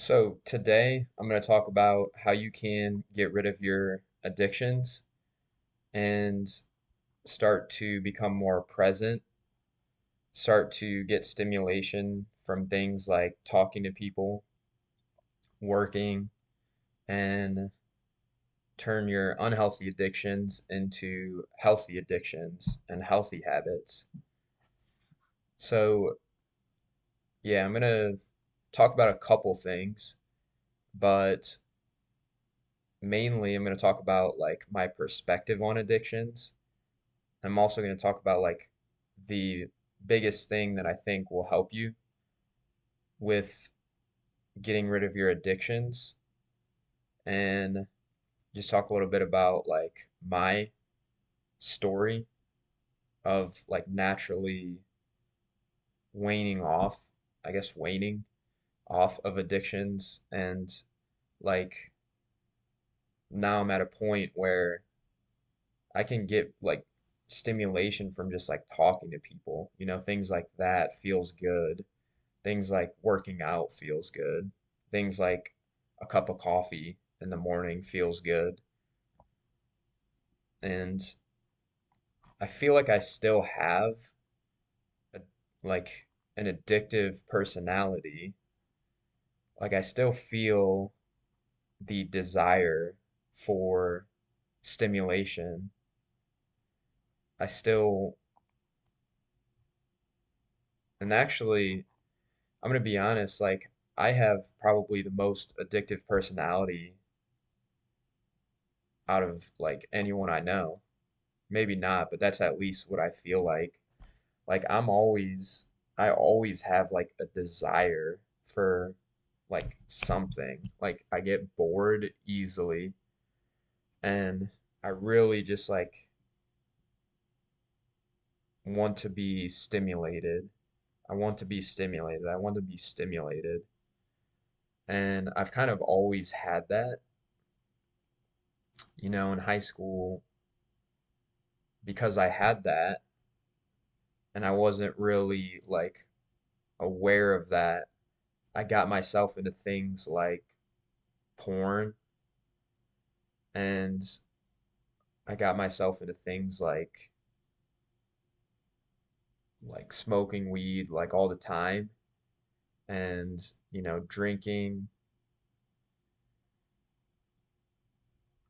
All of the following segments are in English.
So today I'm going to talk about how you can get rid of your addictions and start to become more present, start to get stimulation from things like talking to people, working, and turn your unhealthy addictions into healthy addictions and healthy habits. So, yeah, I'm going to talk about a couple things, but mainly I'm going to talk about like my perspective on addictions. I'm also going to talk about like the biggest thing that I think will help you with getting rid of your addictions and just talk a little bit about like my story of like naturally waning off, I guess waning off of addictions and like now I'm at a point where I can get like stimulation from just like talking to people, things like that feels good. Things like working out feels good. Things like a cup of coffee in the morning feels good. And I feel like I still have a, like an addictive personality. Like I still feel the desire for stimulation. I still, and actually, I'm gonna be honest, like I have probably the most addictive personality out of like anyone I know. Maybe not, but that's at least what I feel like. Like I always have like a desire for like something. Like I get bored easily and I really just like want to be stimulated. I want to be stimulated. I want to be stimulated. And I've kind of always had that, in high school because I had that and I wasn't really like aware of that. I got myself into things like porn and I got myself into things like smoking weed like all the time and drinking,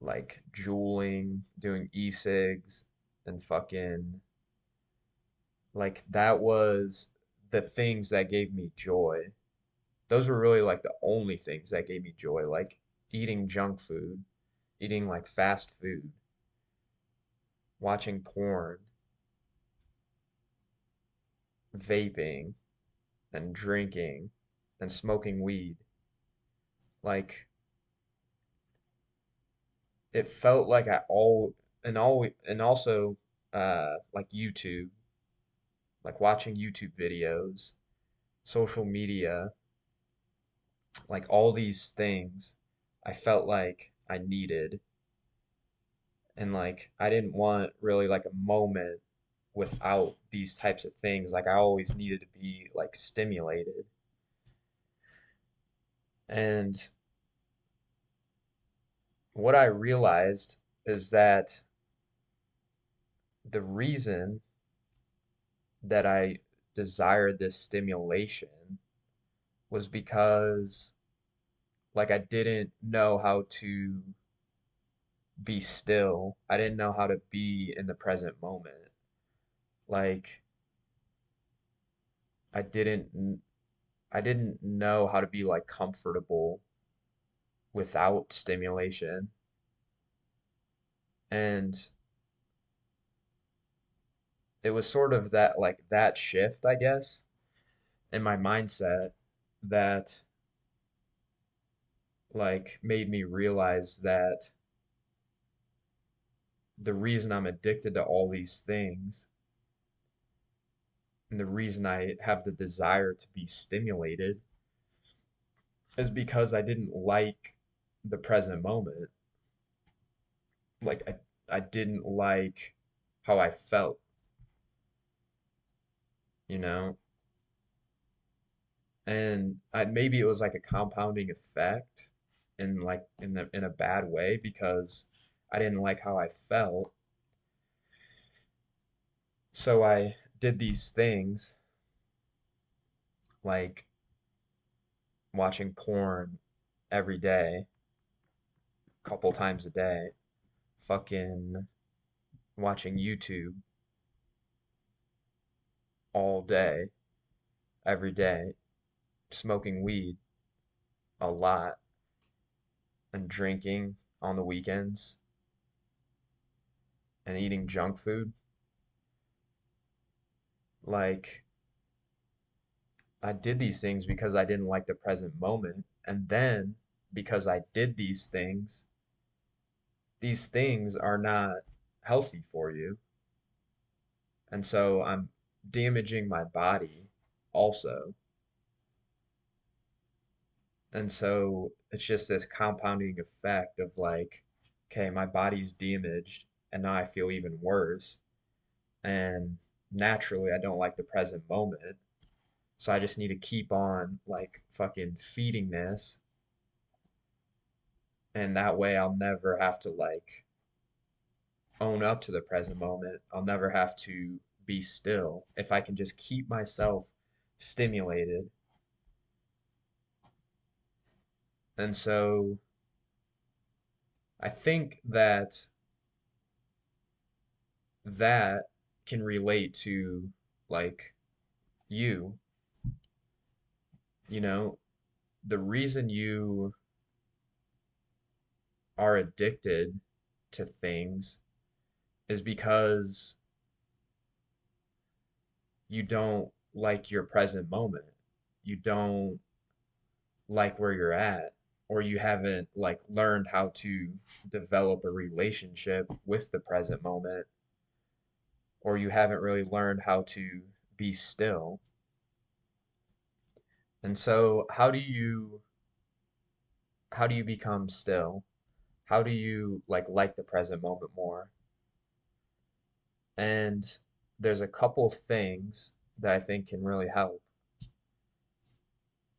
like juuling, doing e-cigs and fucking like that was the things that gave me joy. Those were really like the only things that gave me joy, like eating junk food, eating like fast food, watching porn, vaping and drinking and smoking weed. Like it felt like I all and also like YouTube, like watching YouTube videos, social media, like all these things I felt like I needed and like I didn't want really like a moment without these types of things. Like I always needed to be like stimulated. And what I realized is that the reason that I desired this stimulation was because like I didn't know how to be still. I didn't know how to be in the present moment. Like I didn't I didn't know how to be like comfortable without stimulation. And it was sort of that like that shift, I guess, in my mindset that like made me realize that the reason I'm addicted to all these things and the reason I have the desire to be stimulated is because I didn't like the present moment. Like I didn't like how I felt, you know? And maybe it was like a compounding effect in like in a bad way because I didn't like how I felt. So I did these things like watching porn every day, couple times a day, fucking watching YouTube all day, every day, smoking weed a lot, and drinking on the weekends, and eating junk food. Like, I did these things because I didn't like the present moment. And then, because I did these things are not healthy for you. And so I'm damaging my body also. And so it's just this compounding effect of like, okay, my body's damaged and now I feel even worse. And naturally, I don't like the present moment. So I just need to keep on like fucking feeding this. And that way I'll never have to like own up to the present moment. I'll never have to be still if I can just keep myself stimulated. And so I think that that can relate to like you, you know, the reason you are addicted to things is because you don't like your present moment. You don't like where you're at, or you haven't like learned how to develop a relationship with the present moment, or you haven't really learned how to be still. And so how do you become still? How do you like the present moment more? And there's a couple things that I think can really help.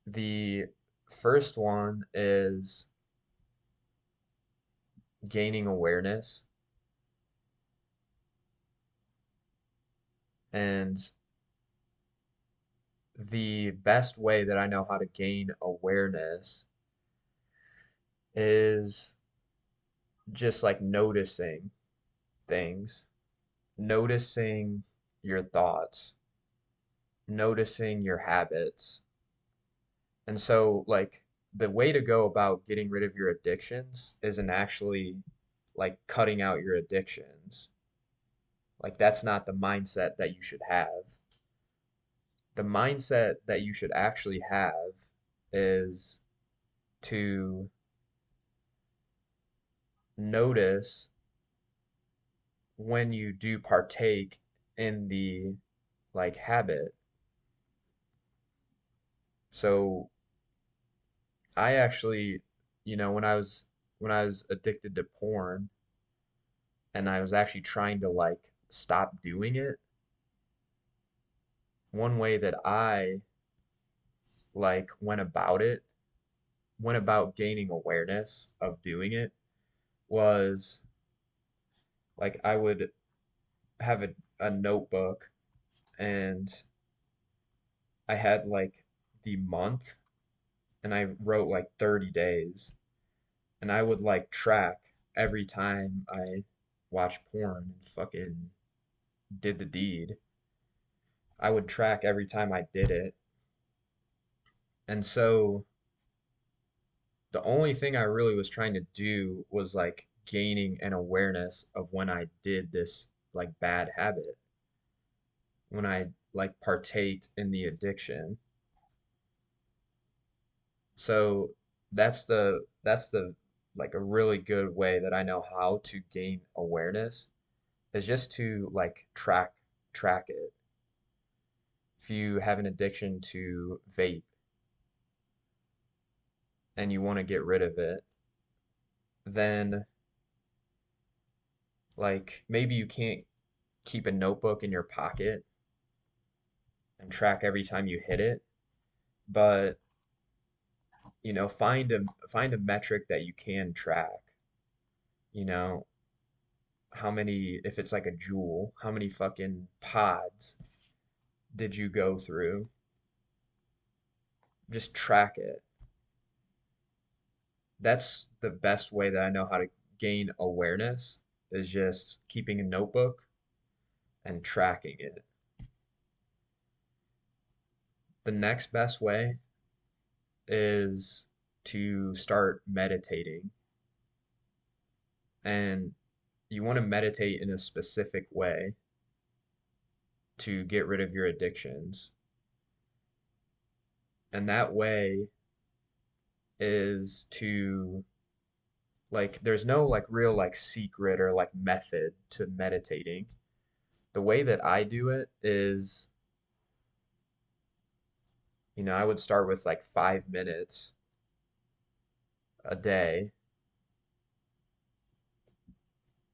The first one is gaining awareness. And the best way that I know how to gain awareness is just like noticing things, noticing your thoughts, noticing your habits. And so, like, the way to go about getting rid of your addictions isn't actually like cutting out your addictions. Like, that's not the mindset that you should have. The mindset that you should actually have is to notice when you do partake in the like habit. So I actually, when I was addicted to porn and I was actually trying to like stop doing it, one way that I like went about gaining awareness of doing it was like I would have a notebook and I had like the month and I wrote like 30 days and I would like track every time I watched porn and fucking did the deed. I would track every time I did it. And so the only thing I really was trying to do was like gaining an awareness of when I did this like bad habit, when I like partaked in the addiction. So that's the like a really good way that I know how to gain awareness is just to like track it. If you have an addiction to vape and you want to get rid of it, then like maybe you can't keep a notebook in your pocket and track every time you hit it, But, find a metric that you can track. You know, how many, if it's like a jewel, how many fucking pods did you go through? Just track it. That's the best way that I know how to gain awareness is just keeping a notebook and tracking it. The next best way is to start meditating. And you want to meditate in a specific way to get rid of your addictions. And that way is to like there's no like real like secret or like method to meditating. The way that I do it is, I would start with like 5 minutes a day,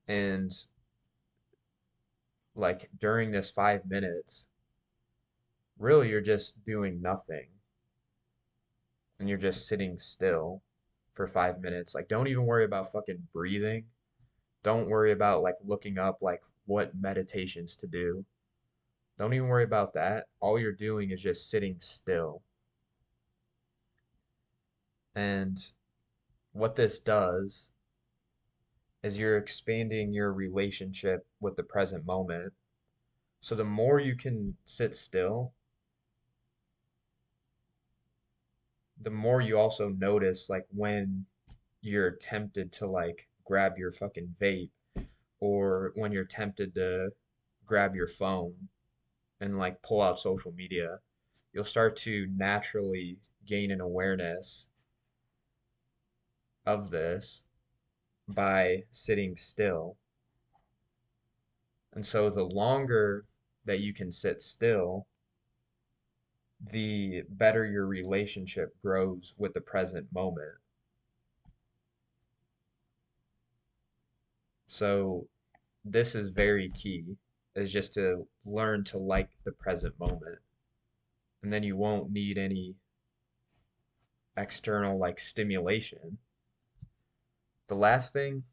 and like during this 5 minutes, really you're just doing nothing and you're just sitting still for 5 minutes. Like don't even worry about fucking breathing. Don't worry about like looking up like what meditations to do. Don't even worry about that. All you're doing is just sitting still. And what this does is you're expanding your relationship with the present moment. So the more you can sit still, the more you also notice like when you're tempted to like grab your fucking vape or when you're tempted to grab your phone and like pull out social media, you'll start to naturally gain an awareness of this by sitting still. And so the longer that you can sit still, the better your relationship grows with the present moment. So this is very key, is just to learn to like the present moment. And then you won't need any external like stimulation. The last thing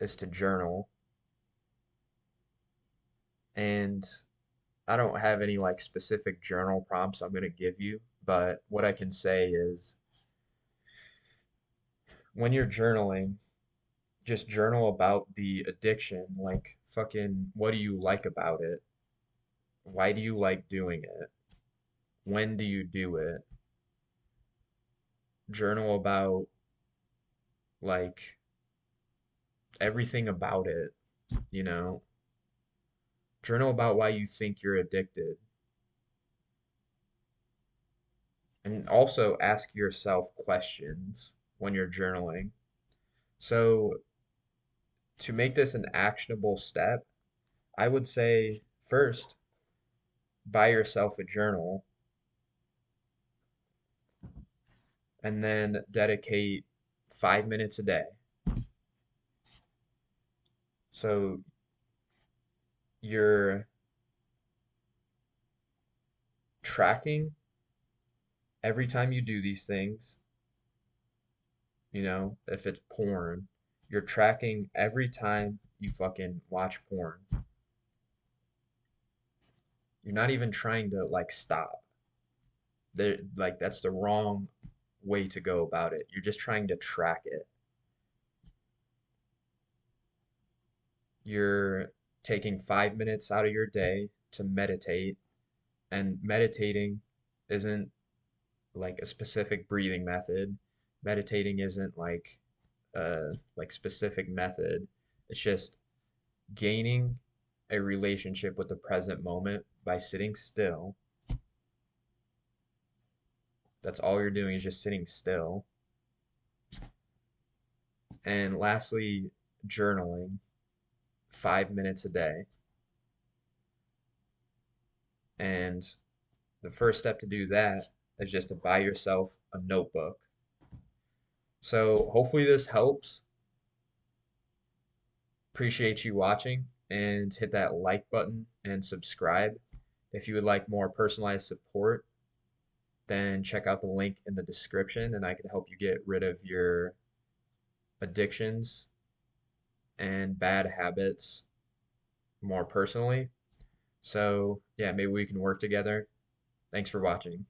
is to journal. And I don't have any like specific journal prompts I'm going to give you, but what I can say is when you're journaling, just journal about the addiction. Like, fucking, what do you like about it? Why do you like doing it? When do you do it? Journal about, like, everything about it, you know? Journal about why you think you're addicted. And also ask yourself questions when you're journaling. So, to make this an actionable step, I would say first, buy yourself a journal and then dedicate 5 minutes a day. So you're tracking every time you do these things, if it's porn, you're tracking every time you fucking watch porn. You're not even trying to like stop. Like that's the wrong way to go about it. You're just trying to track it. You're taking 5 minutes out of your day to meditate, and meditating isn't like a specific breathing method. Meditating isn't like specific method. It's just gaining a relationship with the present moment by sitting still. That's all you're doing is just sitting still. And lastly, journaling 5 minutes a day. And the first step to do that is just to buy yourself a notebook. So hopefully this helps. Appreciate you watching and hit that like button and subscribe. If you would like more personalized support, then check out the link in the description and I can help you get rid of your addictions and bad habits more personally. So, yeah, maybe we can work together. Thanks for watching.